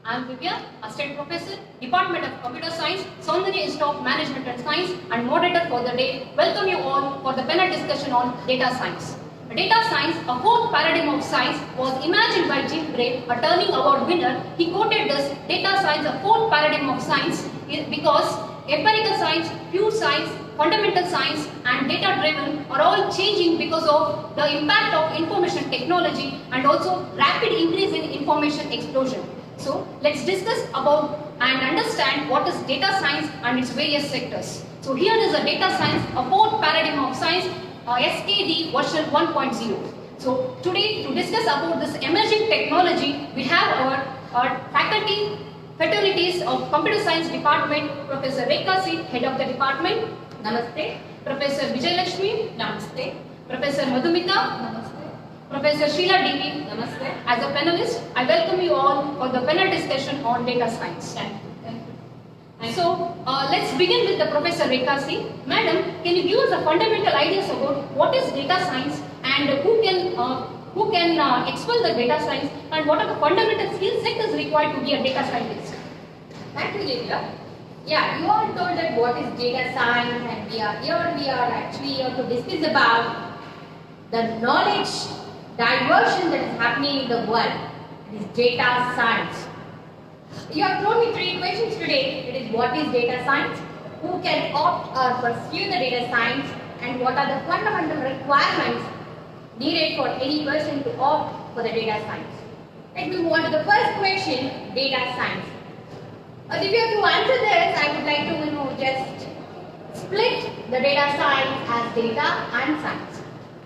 I am Divya, Assistant Professor, Department of Computer Science, Soundarya Institute of Management and Science, and moderator for the day. Welcome you all for the panel discussion on data science. Data science, a fourth paradigm of science, was imagined by Jim Gray, a Turing Award winner. He quoted this: data science, a fourth paradigm of science, because empirical science, pure science, fundamental science, and data-driven are all changing because of the impact of information technology and also rapid increase in information explosion. So let's discuss about and understand what is data science and its various sectors. So here is a data science, a fourth paradigm of science, SKD version 1.0. So today to discuss about this emerging technology, we have our faculty fraternities of Computer Science Department, Professor Rekha C, Head of the Department. Namaste. Professor Vijay Lakshmi. Namaste. Professor Madhumita. Namaste. Professor Sheila Devi. Namaste. As a panelist, I welcome you all for the panel discussion on data science. Thank you. So, let's begin with the Professor Rekha C. Madam, can you give us the fundamental ideas about what is data science and who can expel the data science and what are the fundamental skill sectors required to be a data scientist? Thank you, Divya. Yeah, you all told that what is data science, and we are actually here to discuss about the knowledge diversion that is happening in the world. It is data science. You have thrown me three questions today. It is what is data science, who can opt or pursue the data science, and what are the fundamental requirements needed for any person to opt for the data science. Let me move on to the first question, data science. Divya, to answer this, I would like to just split the data science as data and science.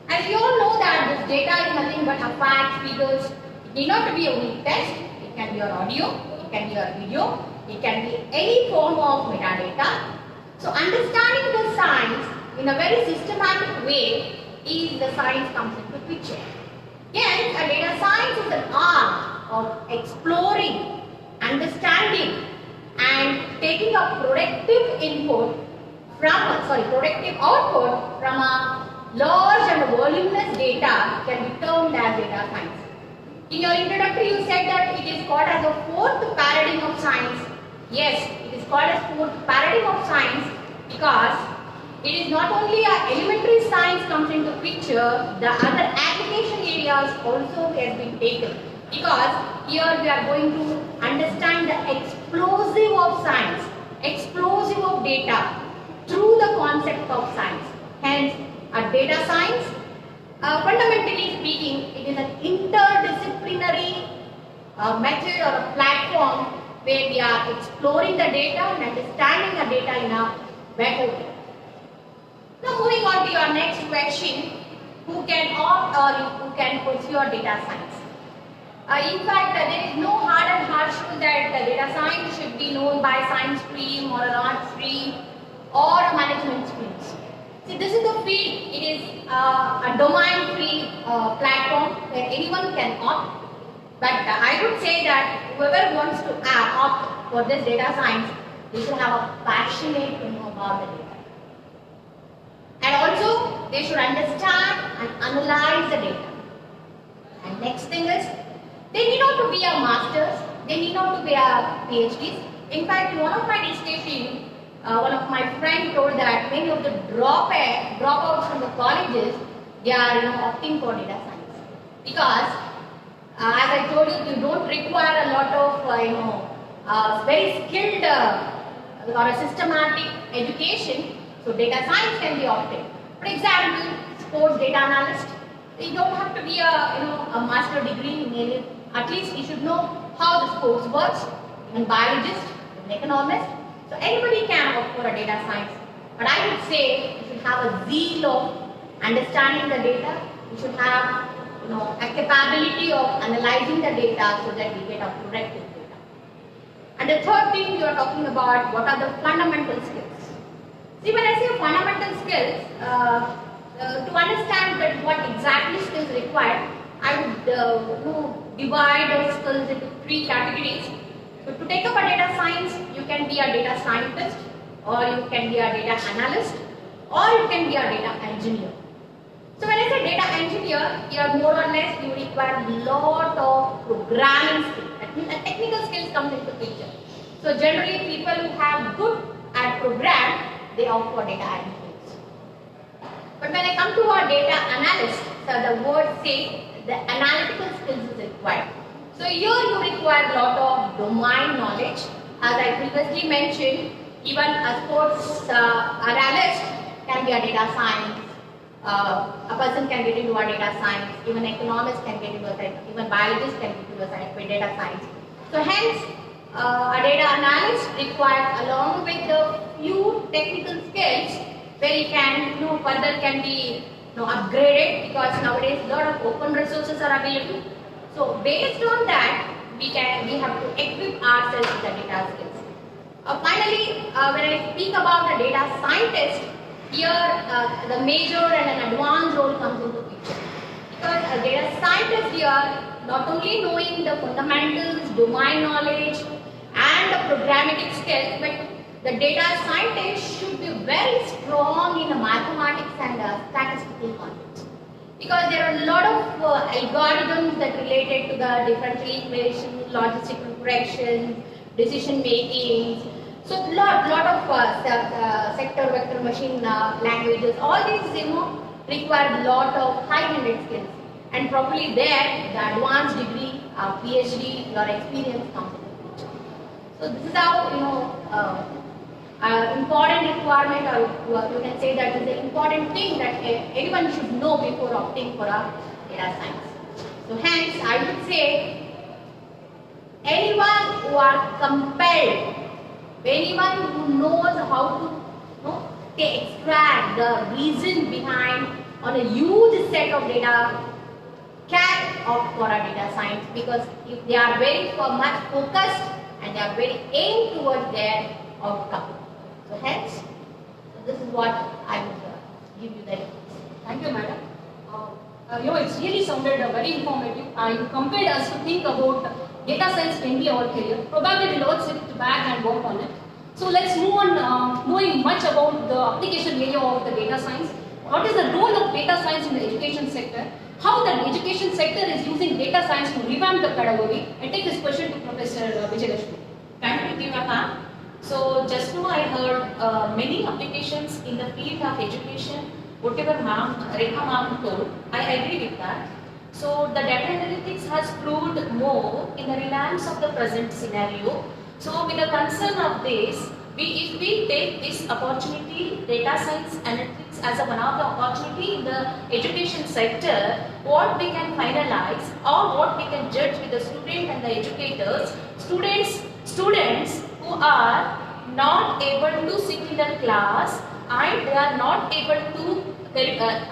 As you all know that this data is nothing but a fact, figures. It need not to be only text. It can be your audio, it can be your video, it can be any form of metadata. So understanding the science in a very systematic way is the science comes into picture. Hence, a data science is an art of exploring, understanding, and taking a productive output from a large and voluminous data can be termed as data science. In your introductory, you said that it is called as a fourth paradigm of science. Yes, it is called as fourth paradigm of science because it is not only a elementary science comes into picture, the other application areas also has been taken. Because here we are going to understand the explosive of science, explosive of data through the concept of science. Hence, a data science, fundamentally speaking, it is an interdisciplinary method or a platform where we are exploring the data and understanding the data in a better way. Now moving on to your next question, who can opt or who can pursue a data science? In fact, there is no hard and harsh rule that the data science should be known by science stream or an art stream or a management streams. See, this is the field. It is a domain-free platform where anyone can opt. But I would say that whoever wants to opt for this data science, they should have a passionate to know about the data. And also, they should understand and analyze the data. And next thing is, they need not to be a master's, they need not to be a PhDs. In fact, in one of my discussions, one of my friends told that many of the dropouts from the colleges, they are opting for data science. Because, as I told you, you don't require a lot of very skilled or a systematic education. So data science can be opted. For example, sports data analyst. You don't have to be a master degree in any. At least you should know how the sports works. Even biologist, even economist. So anybody can opt for a data science. But I would say you should have a zeal of understanding the data. You should have a capability of analyzing the data so that we get a productive data. And the third thing you are talking about, what are the fundamental skills? See, when I say fundamental skills, to understand that what exactly skills required, I would divide those skills into three categories. So to take up a data science, you can be a data scientist, or you can be a data analyst, or you can be a data engineer. So when I say data engineer, you are more or less you require a lot of programming skills. That technical skills comes into picture. So generally people who have good at program, they opt for data analytics. But when I come to our data analyst, so the word says the analytical skills is required. So here you require a lot of domain knowledge. As I previously mentioned, even a sports analyst can be a data science. A person can get into a data science. Even economists can get into a science. Even biologists can get into a science with data science. So hence, a data analyst requires, along with the few technical skills, where he can, further can be upgraded, because nowadays a lot of open resources are available. So based on that, we have to equip ourselves with the data skills. Finally, when I speak about a data scientist, here the major and an advanced role comes into picture. Because a data scientist here, not only knowing the fundamentals, domain knowledge, and the programmatic skills, but the data scientist should be very strong in the mathematics and statistical concepts. Because there are a lot of algorithms that related to the differential equation, logistical regression, decision making. So lot of sector vector machine languages. All these require a lot of high-handed skills. And probably there the advanced degree, PhD, your experience comes into picture. So this is how important requirement, or you can say that is an important thing that anyone should know before opting for a data science. So hence I would say anyone who are compelled, anyone who knows how to extract the reason behind on a huge set of data can opt for a data science, because if they are very much focused and they are very aimed towards their outcome. So hence, this is what I would give you the advice. Thank you, madam. It's really sounded very informative, and compelled us to think about data science can be our career. Probably we'll all sit back and work on it. So let's move on, knowing much about the application area of the data science. What is the role of data science in the education sector? How the education sector is using data science to revamp the pedagogy? I take this question to Professor Vijayalakshmi. Thank you, ma'am. So just now I heard many applications in the field of education. Whatever Rekha ma'am told, I agree with that. So the data analytics has proved more in the relapse of the present scenario. So with the concern of this, if we take this opportunity, data science analytics as one of the opportunity in the education sector, what we can finalize or what we can judge with the student and the educators, students who are not able to sit in the class and they are not able to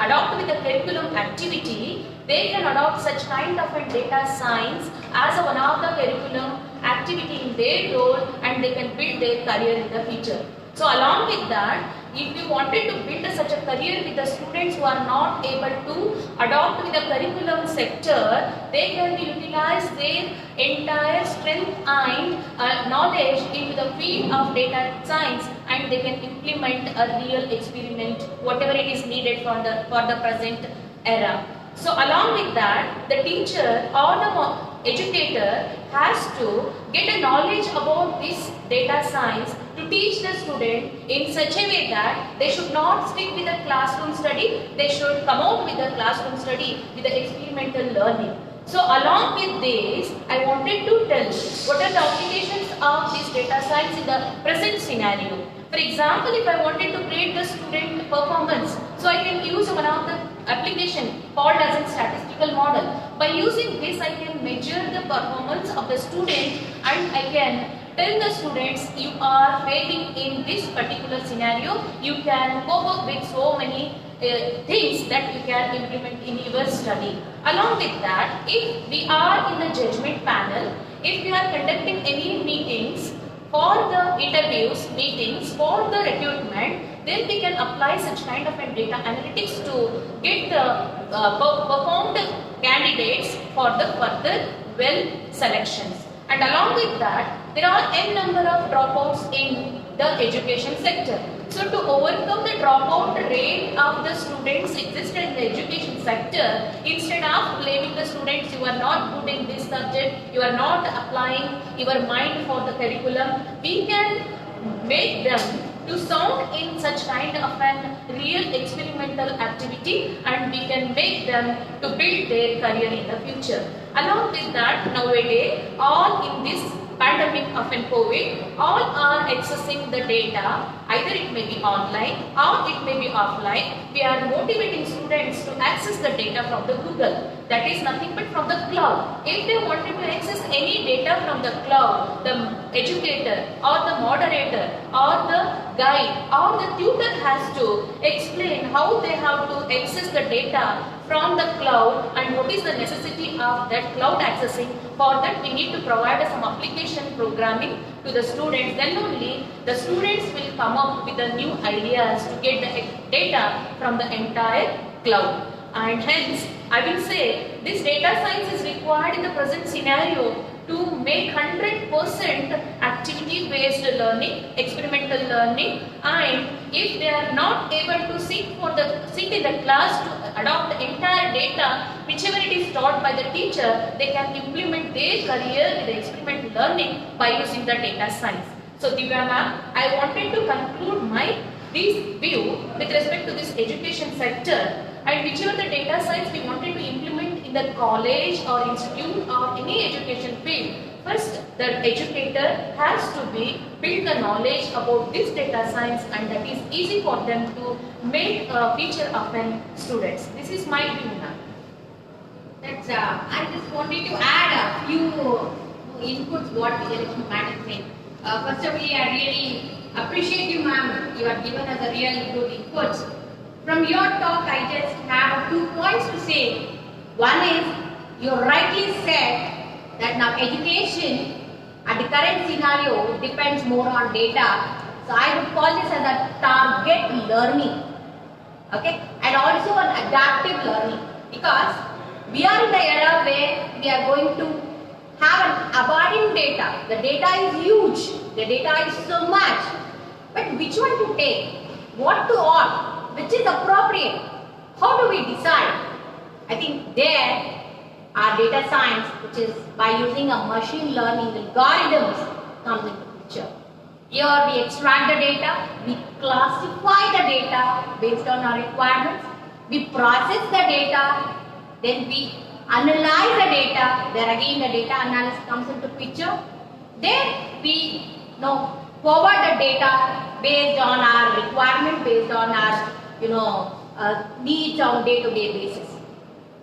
adopt with the curriculum activity, they can adopt such kind of a data science as one of the curriculum activity in their role, and they can build their career in the future. So along with that, if you wanted to build such a career with the students who are not able to adopt with the curriculum sector, they can utilize their entire strength and knowledge into the field of data science, and they can implement a real experiment, whatever it is needed for the present era. So along with that, the teacher or the educator has to get a knowledge about this data science to teach the student in such a way that they should not stick with the classroom study, they should come out with the classroom study with the experimental learning. So along with this, I wanted to tell what are the applications of this data science in the present scenario. For example, if I wanted to grade the student performance, so I can use one of the application called as a statistical model. By using this, I can measure the performance of the student and I can tell the students, you are failing in this particular scenario, you can cope up with so many things that you can implement in your study. Along with that, if we are in the judgment panel, if we are conducting any meetings for the interviews, meetings for the recruitment, then we can apply such kind of a data analytics to get the performed candidates for the further well selections. And along with that, there are n number of dropouts in the education sector. So to overcome the dropout rate of the students existed in the education sector, instead of blaming the students, you are not good in this subject, you are not applying your mind for the curriculum, we can make them to sound in such kind of an real experimental activity, and we can make them to build their career in the future. Along with that, nowadays, all in this pandemic of an COVID, all are accessing the data, either it may be online or it may be offline. We are motivating students to access the data from the Google. That is nothing but from the cloud. If they wanted to access any data from the cloud, the educator or the moderator or the guide or the tutor has to explain how they have to access the data from the cloud and what is the necessity of that cloud accessing. For that we need to provide some application programming to the students. Then only the students will come up with the new ideas to get the data from the entire cloud. And hence, I will say this data science is required in the present scenario to make 100% activity based learning, experimental learning, and if they are not able to sit in the class to adopt the entire data, whichever it is taught by the teacher, they can implement their career with the experimental learning by using the data science. So Divya ma'am, I wanted to conclude this view with respect to this education sector, and whichever the data science we wanted to implement in the college or institute or any education field, first the educator has to build the knowledge about this data science, and that is easy for them to make a feature of an students. This is my view now. That's, I just wanted to add a few inputs what Vijayalakshmi ma'am is saying. First of all, I really appreciate you ma'am. You have given us a really good inputs. From your talk, I just have 2 points to say. One is, you rightly said that now education at the current scenario depends more on data. So I would call this as a target learning. Okay? And also an adaptive learning. Because we are in the era where we are going to have an abundant data. The data is huge. The data is so much. But which one to take? What to opt? Which is appropriate? How do we decide? I think there our data science, which is by using a machine learning algorithms, comes into picture. Here we extract the data, we classify the data based on our requirements, we process the data, then we analyze the data. There again the data analysis comes into picture. Then we forward the data based on our requirement, based on our needs on day-to-day basis.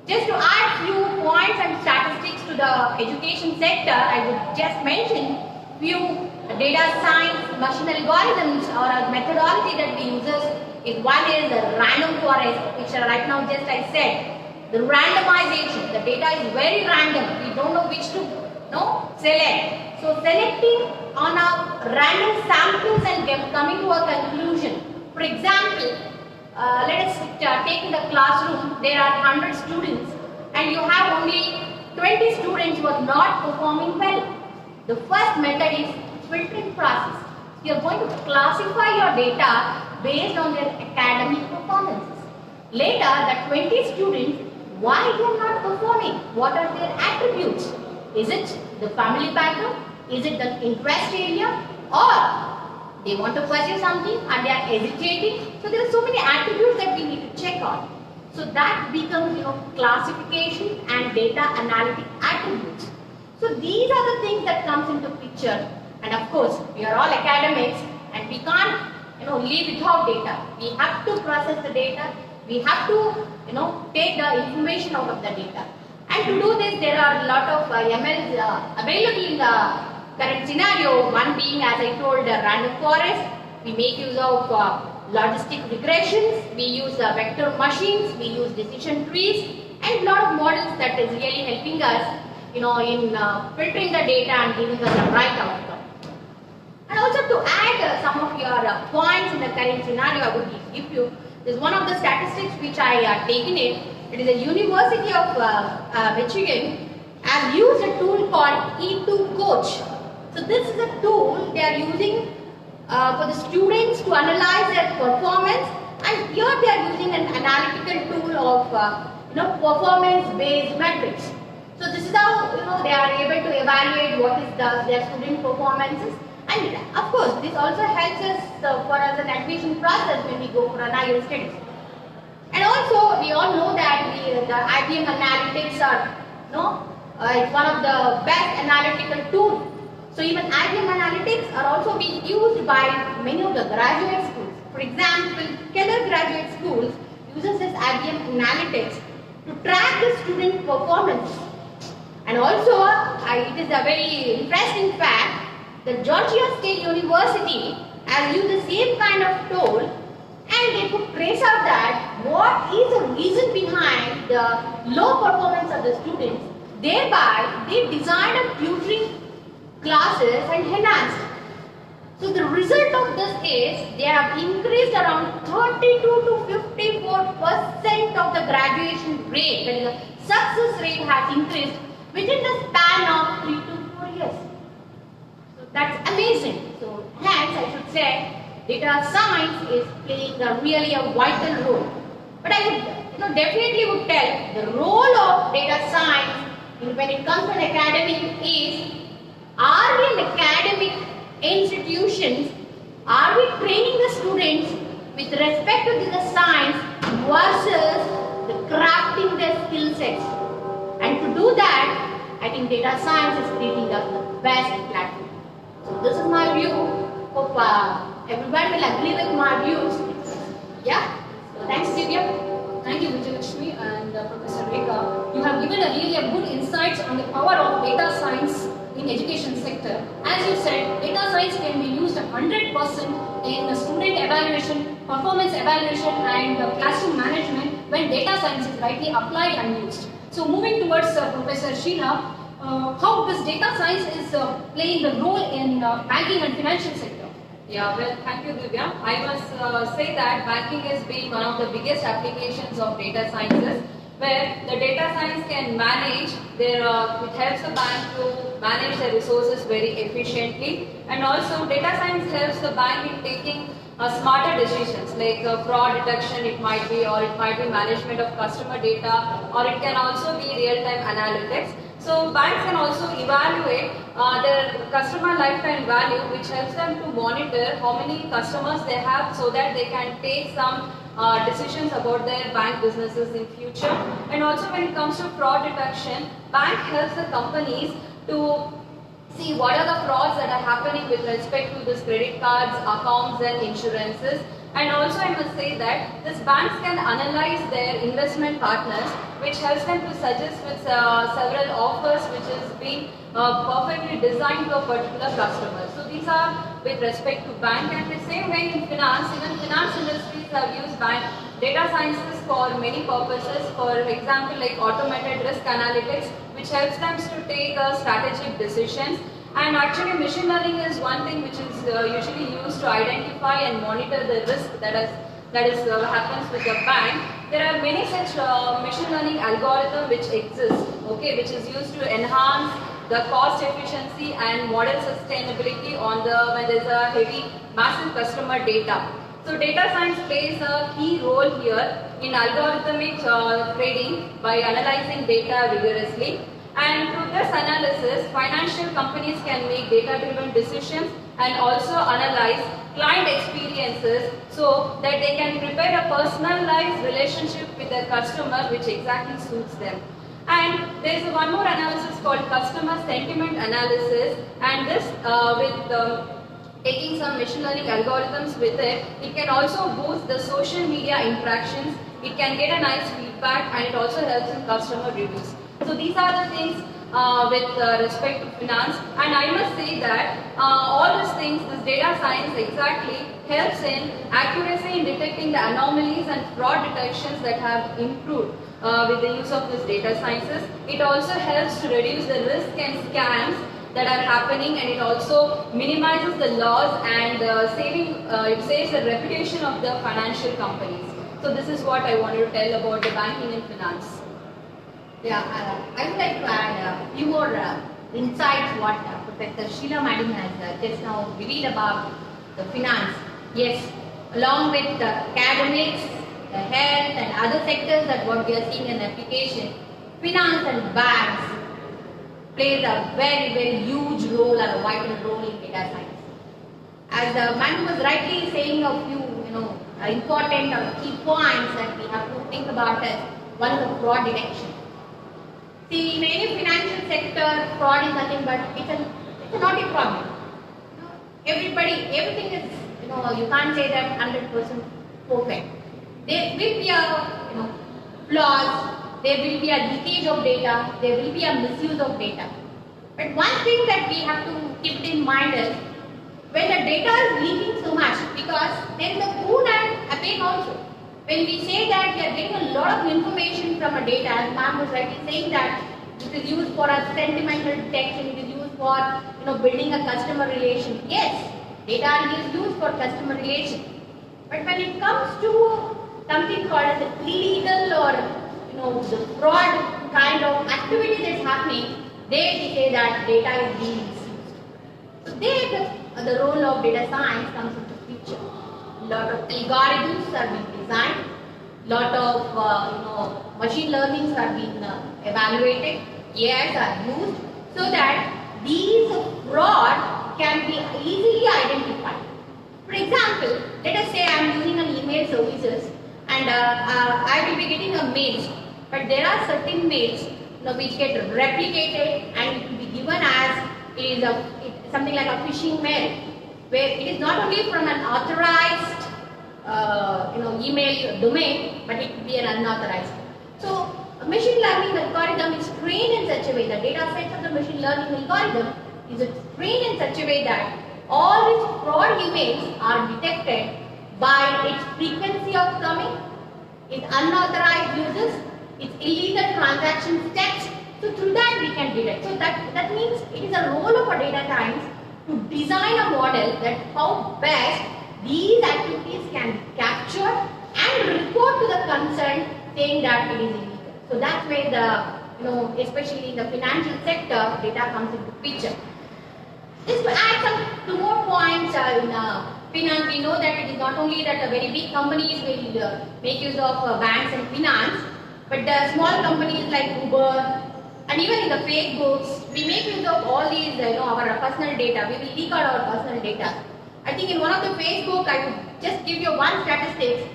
Just to add few points and statistics to the education sector, I would just mention few data science machine algorithms or a methodology that we use. One is the random forest, which right now just I said. The randomization, the data is very random. We don't know which to select. So selecting on a random samples and coming to a conclusion. For example, let us take in the classroom, there are 100 students and you have only 20 students who are not performing well. The first method is filtering process. You are going to classify your data based on their academic performances. Later, the 20 students, why they are not performing? What are their attributes? Is it the family background? Is it the interest area? Or they want to pursue something and they are hesitating. So there are so many attributes that we need to check on. So that becomes classification and data analytic attributes. So these are the things that comes into picture. And of course, we are all academics and we can't live without data. We have to process the data. We have to take the information out of the data. And to do this, there are a lot of MLs available in the current scenario. One being, as I told, random forest. We make use of logistic regressions. We use vector machines. We use decision trees, and a lot of models that is really helping us, in filtering the data and giving us the right outcome. And also to add some of your points in the current scenario, I would give you. There's one of the statistics which I taken it. It is a University of Michigan has used a tool called E2 Coach. So this is a tool they are using for the students to analyze their performance, and here they are using an analytical tool of performance-based metrics. So this is how they are able to evaluate what is their student performances, and of course this also helps us for us an admission process when we go for an higher studies. And also we all know that the IBM Analytics are it's one of the best analytical tools. So even IBM Analytics are also being used by many of the graduate schools. For example, Keller Graduate Schools uses this IBM Analytics to track the student performance. And also, it is a very interesting fact that Georgia State University has used the same kind of tool, and they could trace out that what is the reason behind the low performance of the students. Thereby, they designed a tutoring classes and enhanced. So the result of this is they have increased around 32 to 54% of the graduation rate, that is the success rate has increased within the span of 3 to 4 years. So that's amazing. So hence I should say data science is playing really a vital role. But I would definitely would tell the role of data science when it comes to an academic is, are we an academic institutions, are we training the students with respect to the science versus the crafting their skill sets? And to do that, I think data science is creating the best platform. So this is my view. Hope everyone will agree with my views. Yeah. So thanks, Divya. Thank you, Vijayalakshmi and Professor Rekha. You have given a good insights on the power of data science in education sector. As you said, data science can be used 100% in student evaluation, performance evaluation and classroom management when data science is rightly applied and used. So moving towards Professor Sheila, how this data science is playing the role in banking and financial sector? Yeah, well, thank you, Divya. I must say that banking has been one of the biggest applications of data sciences, where the data science can manage their, it helps the bank to manage their resources very efficiently, and also data science helps the bank in taking smarter decisions like fraud detection it might be, or it might be management of customer data, or it can also be real-time analytics. So banks can also evaluate their customer lifetime value, which helps them to monitor how many customers they have so that they can take some decisions about their bank businesses in future. And also when it comes to fraud detection, bank helps the companies to see what are the frauds that are happening with respect to this credit cards, accounts and insurances. And also I must say that this banks can analyze their investment partners, which helps them to suggest with several offers which is being perfectly designed to a particular customer. So these are with respect to bank, and the same way in finance, even finance industries have used bank data sciences for many purposes. For example, like automated risk analytics, which helps them to take strategic decisions. And actually machine learning is one thing which is usually used to identify and monitor the risk that happens with the bank. There are many such machine learning algorithms which exist, okay, which is used to enhance the cost efficiency and model sustainability on when there is a heavy massive customer data. So data science plays a key role here in algorithmic trading by analyzing data rigorously. And through this analysis, financial companies can make data-driven decisions and also analyze client experiences so that they can prepare a personalized relationship with their customer which exactly suits them. And there is one more analysis called customer sentiment analysis, and this with taking some machine learning algorithms with it, it can also boost the social media interactions, it can get a nice feedback, and it also helps in customer reviews. So these are the things with respect to finance, and I must say that all these things, this data science exactly helps in accuracy in detecting the anomalies and fraud detections that have improved with the use of this data sciences. It also helps to reduce the risk and scams that are happening, and it also minimizes the loss and it saves the reputation of the financial companies. So this is what I wanted to tell about the banking and finance. Yeah, I would like to add a few more insights what Professor Sheila Madam has just now revealed about the finance. Yes, along with the academics, the health and other sectors that what we are seeing in application, finance and banks plays a very huge role and a vital role in data science. As the man was rightly saying a few, important or key points that we have to think about is one is the fraud detection. See, in any financial sector, fraud is nothing but it's not a problem. Everything is, you can't say that 100% perfect. There will be a, flaws. There will be a leakage of data. There will be a misuse of data. But one thing that we have to keep in mind is when the data is leaking so much, because there is a good and a bad also. When we say that we are getting a lot of information from a data, as ma'am was rightly saying that it is used for a sentimental detection, it is used for building a customer relation. Yes, data is used for customer relation. But when it comes to something called as a illegal or the fraud kind of activity that's happening, they say that data is being misused. So there the role of data science comes into picture. A lot of algorithms are being designed, lot of machine learnings are being evaluated, AIs are used so that these fraud can be easily identified. For example, let us say I am using an email services and I will be getting a mail, but there are certain mails which get replicated and it will be given as it is something like a phishing mail, where it is not only from an authorized email domain, but it could be an unauthorized. So a machine learning algorithm is trained in such a way, the data sets of the machine learning algorithm is trained in such a way that all its fraud emails are detected by its frequency of coming, its unauthorized uses, its illegal transaction steps. So through that we can detect. So that means it is a role of a data science to design a model that how best these activities can be captured and report to the concerned saying that it is illegal. So that's where the, especially in the financial sector, data comes into picture. Just to add two more points in finance, we know that it is not only that the very big companies will make use of banks and finance, but the small companies like Uber and even in the Facebooks, we make use of all these, our personal data. We will leak out our personal data. I think in one of the Facebook, I would just give you one statistic.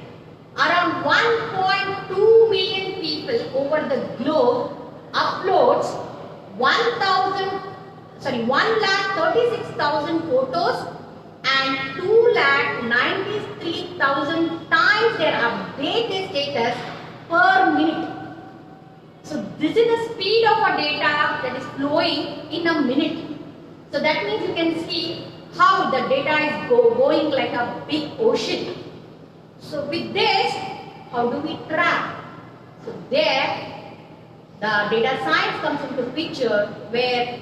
Around 1.2 million people over the globe uploads 1,36,000 photos and 2,93,000 times they update their status per minute. So this is the speed of a data that is flowing in a minute. So that means you can see how the data is going like a big ocean. So with this, how do we track? So there, the data science comes into picture where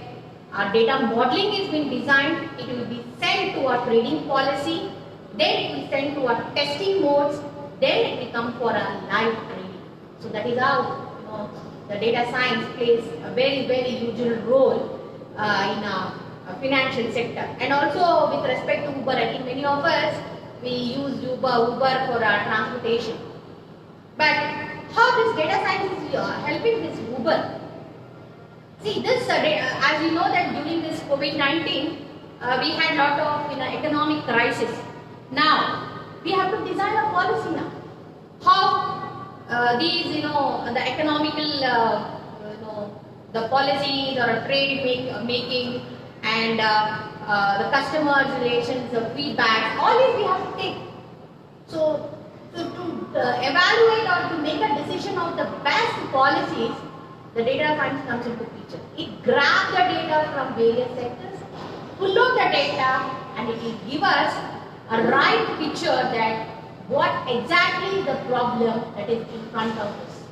our data modeling is being designed. It will be sent to our trading policy, then it will send to our testing modes, then it will come for a live trading. So that is how the data science plays a very huge role in a financial sector. And also with respect to Uber, I think many of us we use Uber for our transportation. But how this data science is helping this Uber? See this, as you know that during this COVID-19, we had lot of economic crisis. Now we have to design a policy now. How these the economical the policies or a trade making and the customers relations, the feedback, all these we have to take. So to evaluate or to make a decision of the best policies, the data science comes into picture. It grabs the data from various sectors, pull out the data, and it will give us a right picture that what exactly is the problem that is in front of us.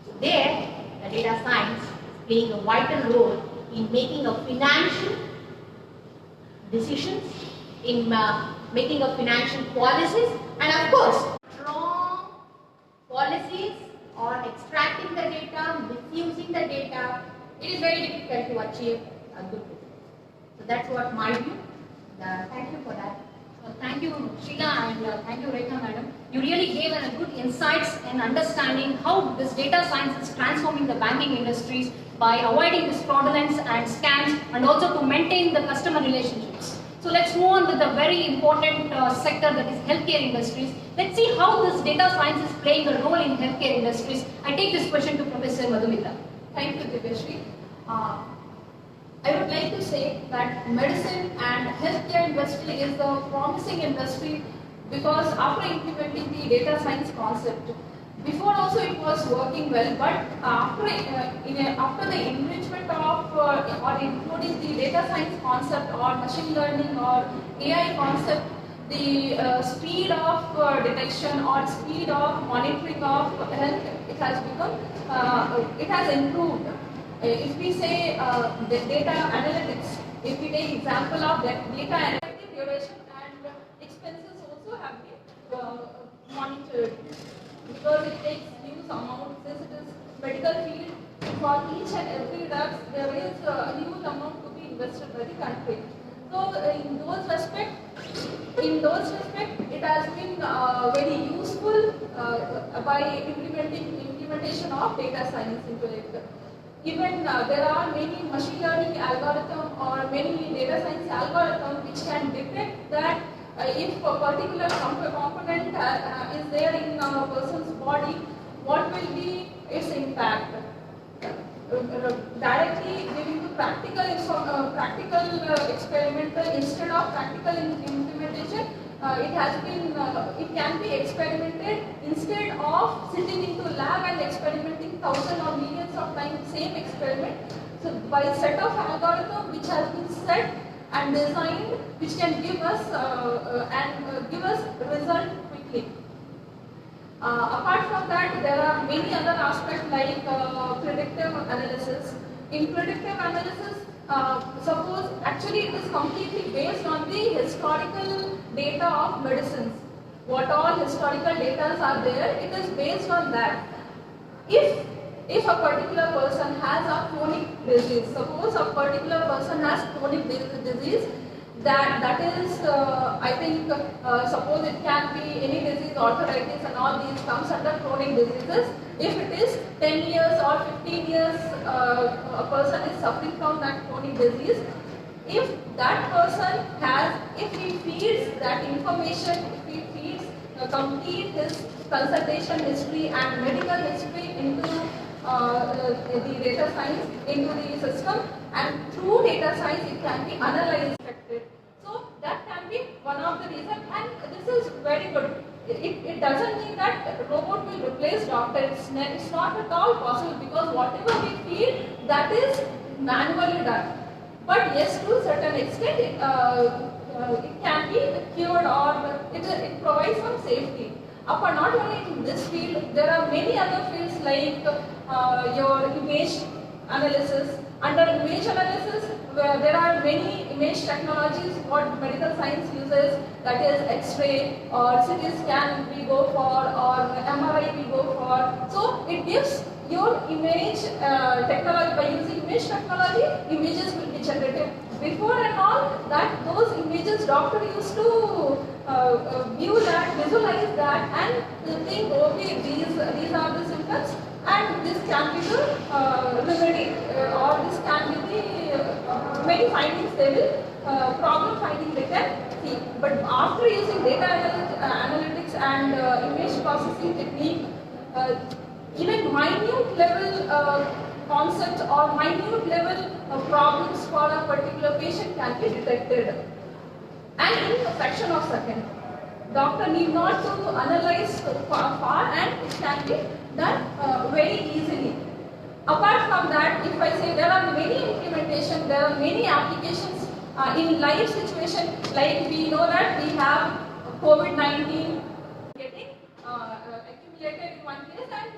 So there, the data science is playing a vital role in making a financial decisions, in making a financial policies, and of course, strong policies on extracting the data, misusing the data. It is very difficult to achieve a good result. So that's what my view. Thank you for that. Thank you, Sheila, and thank you, Rekha, madam. You really gave a good insights in understanding how this data science is transforming the banking industries by avoiding this fraudulence and scams, and also to maintain the customer relationships. So let's move on with the very important sector, that is healthcare industries. Let's see how this data science is playing a role in healthcare industries. I take this question to Professor Madhumita. Thank you, Divyashree. I would like to say that medicine and healthcare industry is a promising industry because after implementing the data science concept, before also it was working well, but after the enrichment of or including the data science concept or machine learning or AI concept, the speed of detection or speed of monitoring of health, it has improved. If we say the data analytics, if we take example of that data analytics, duration and expenses also have been monitored because it takes huge amount, since it is medical field, for each and every drug there is a huge amount to be invested by the country. So in those respect, it has been very useful by implementation of data science into it. Even there are many machine learning algorithm or many data science algorithm which can detect that if a particular component is there in a person's body, what will be its impact. Directly giving to practical experimental instead of practical implementation, it can be experimented instead of sitting into lab and experimenting thousands or millions of times same experiment. So by set of algorithm which has been set and designed, which can give us result quickly. Apart from that, there are many other aspects like predictive analysis. In predictive analysis, suppose actually it is completely based on the historical data of medicines. What all historical data are there, it is based on that. If a particular person has a chronic disease, suppose a particular person has chronic disease, that is, I think, suppose it can be any disease, arthritis and all these comes under chronic diseases. If it is 10 years or 15 years, a person is suffering from that chronic disease, if that person if he feeds that information, if he feeds complete his consultation history and medical history into the data science, into the system, and through data science it can be analyzed. So that can be one of the reasons, and this is very good. It doesn't mean that robot will replace doctor. It's not at all possible, because whatever we feed, that is manually done. But yes, to a certain extent, it can be cured, or it provides some safety. But not only in this field, there are many other fields like your image analysis. Under image analysis, there are many image technologies what medical science uses, that is X-ray or CT scan we go for, or MRI we go for. So it gives your image technology. By using image technology, images will be generated. Before and all that, those images doctor used to view that, visualize that, and think, okay, these are the symptoms, and this can be the remedy, or this can be the many findings they will, problem finding they can see. But after using data analytics and image processing technique, even minute level concepts or minute level problems for a particular patient can be detected, and in a fraction of a second. Doctor need not to analyze far, and it can be done very easily. Apart from that, if I say there are many implementations, there are many applications in live situation, like we know that we have COVID-19 getting accumulated in one place, and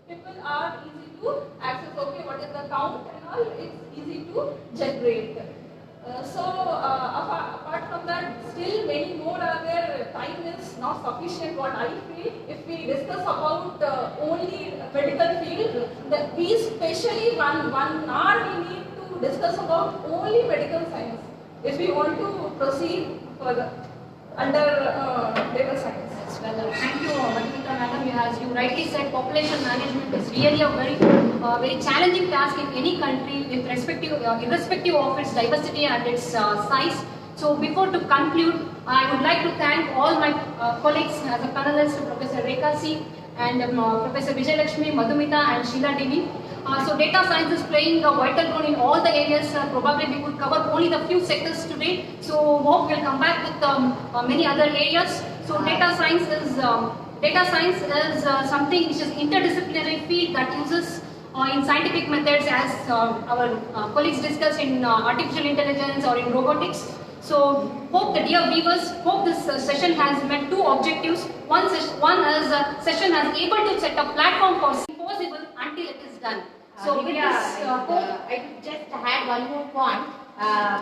people are easy to access. Okay, what is the count and all? It's easy to generate. Apart from that, still many more are there. Time is not sufficient, what I feel. If we discuss about only medical field, we especially one hour we need to discuss about only medical science if we want to proceed further. under data science. Well, thank you, Madhumita madam. As you rightly said, population management is really a very challenging task in any country with irrespective of its diversity and its size. So before to conclude, I would like to thank all my colleagues as a panelist, Professor Rekha C. and Professor Vijay Lakshmi, Madhumita and Sheila Devi. So data science is playing a vital role in all the areas. Probably we could cover only the few sectors today. So hope we'll come back with many other areas. So data science is something which is interdisciplinary field that uses in scientific methods as our colleagues discussed in artificial intelligence or in robotics. So hope the dear viewers, hope this session has met two objectives. One session has able to set a platform for impossible until it is done. So with Divya, this I could just add one more point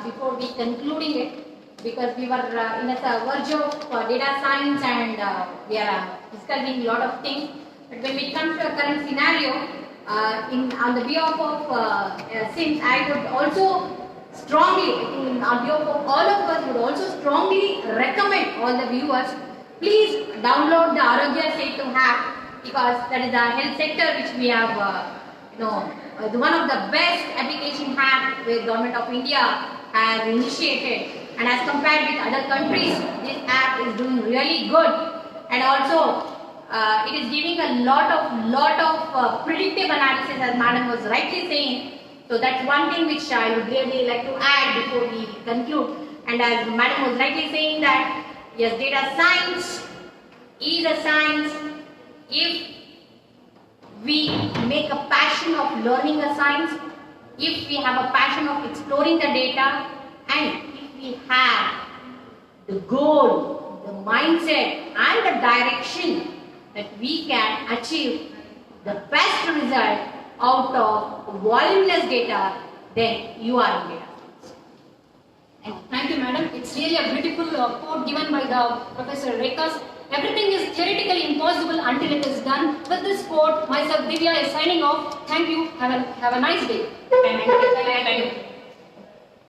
before we concluding it, because we were in the verge of data science and we are discussing a lot of things. But when it comes to a current scenario, on the behalf of SIMS, I would also strongly, on behalf of all of us, would also strongly recommend all the viewers, please download the Arogya Setu app, because that is a health sector which we have, one of the best application app where Government of India has initiated, and as compared with other countries, this app is doing really good, and also it is giving a lot of predictive analysis, as Madam was rightly saying. So that's one thing which I would really like to add before we conclude. And as Madam was rightly saying that, yes, data science is a science if we make a passion of learning a science, if we have a passion of exploring the data, and if we have the goal, the mindset and the direction that we can achieve the best result out of voluminous data, then you are in data science. Thank you, madam. It's really a beautiful quote given by the Professor Rekha. Everything is theoretically impossible until it is done. With this quote, myself Divya is signing off. Thank you. Have a nice day. Thank you.